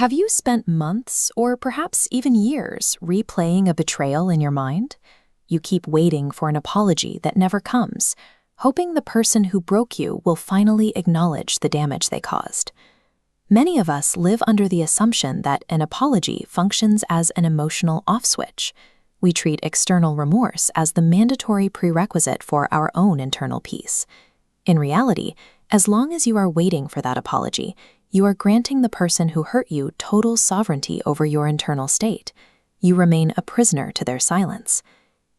Have you spent months or perhaps even years replaying a betrayal in your mind? You keep waiting for an apology that never comes, hoping the person who broke you will finally acknowledge the damage they caused. Many of us live under the assumption that an apology functions as an emotional off switch. We treat external remorse as the mandatory prerequisite for our own internal peace. In reality, as long as you are waiting for that apology, you are granting the person who hurt you total sovereignty over your internal state. You remain a prisoner to their silence.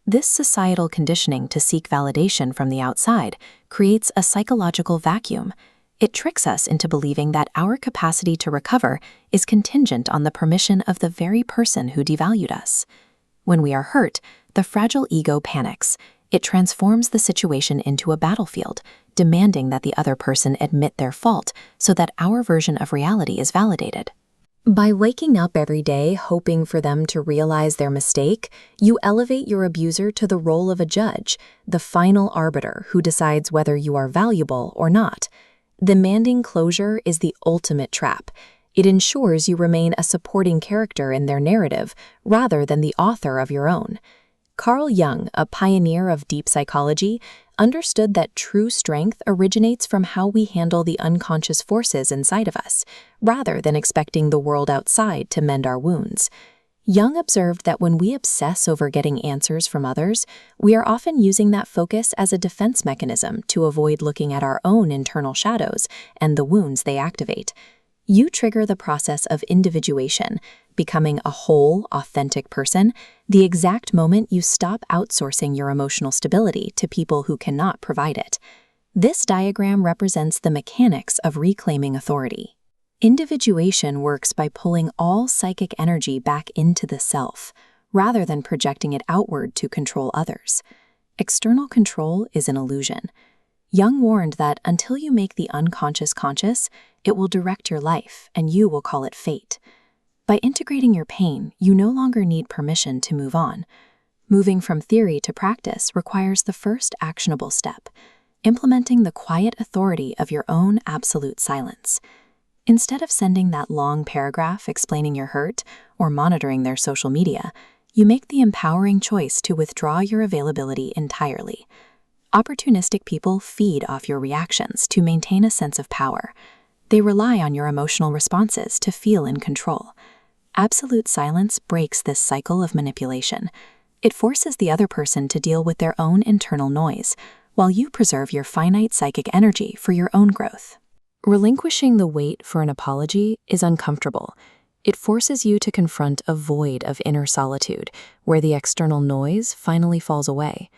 This societal conditioning to seek validation from the outside creates a psychological vacuum. It tricks us into believing that our capacity to recover is contingent on the permission of the very person who devalued us. When we are hurt, the fragile ego panics. It transforms the situation into a battlefield, demanding that the other person admit their fault so that our version of reality is validated. By waking up every day hoping for them to realize their mistake, you elevate your abuser to the role of a judge, the final arbiter who decides whether you are valuable or not. Demanding closure is the ultimate trap. It ensures you remain a supporting character in their narrative rather than the author of your own. Carl Jung, a pioneer of deep psychology, understood that true strength originates from how we handle the unconscious forces inside of us, rather than expecting the world outside to mend our wounds. Jung observed that when we obsess over getting answers from others, we are often using that focus as a defense mechanism to avoid looking at our own internal shadows and the wounds they activate. You trigger the process of individuation, becoming a whole, authentic person, the exact moment you stop outsourcing your emotional stability to people who cannot provide it. This diagram represents the mechanics of reclaiming authority. Individuation works by pulling all psychic energy back into the self, rather than projecting it outward to control others. External control is an illusion. Jung warned that until you make the unconscious conscious, it will direct your life and you will call it fate. By integrating your pain, you no longer need permission to move on. Moving from theory to practice requires the first actionable step, implementing the quiet authority of your own absolute silence. Instead of sending that long paragraph explaining your hurt or monitoring their social media, you make the empowering choice to withdraw your availability entirely. Opportunistic people feed off your reactions to maintain a sense of power. They rely on your emotional responses to feel in control. Absolute silence breaks this cycle of manipulation. It forces the other person to deal with their own internal noise, while you preserve your finite psychic energy for your own growth. Relinquishing the wait for an apology is uncomfortable. It forces you to confront a void of inner solitude, where the external noise finally falls away.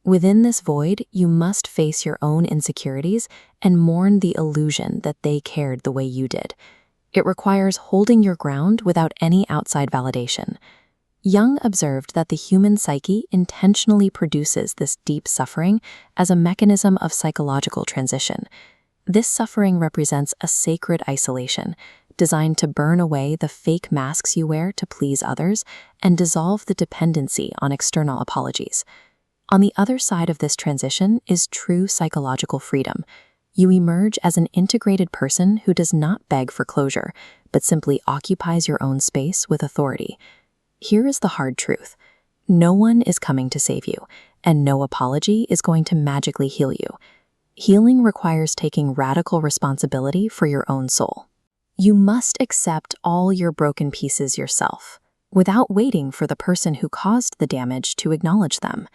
Within this void, you must face your own insecurities and mourn the illusion that they cared the way you did. It requires holding your ground without any outside validation. Jung observed that the human psyche intentionally produces this deep suffering as a mechanism of psychological transition. This suffering represents a sacred isolation, designed to burn away the fake masks you wear to please others and dissolve the dependency on external apologies. On the other side of this transition is true psychological freedom. You emerge as an integrated person who does not beg for closure, but simply occupies your own space with authority. Here is the hard truth. No one is coming to save you, and no apology is going to magically heal you. Healing requires taking radical responsibility for your own soul. You must accept all your broken pieces yourself, without waiting for the person who caused the damage to acknowledge them.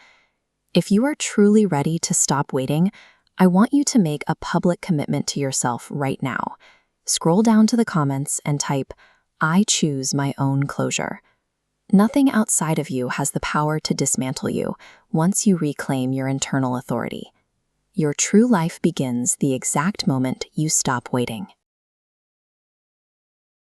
If you are truly ready to stop waiting, I want you to make a public commitment to yourself right now. Scroll down to the comments and type, "I choose my own closure." Nothing outside of you has the power to dismantle you once you reclaim your internal authority. Your true life begins the exact moment you stop waiting.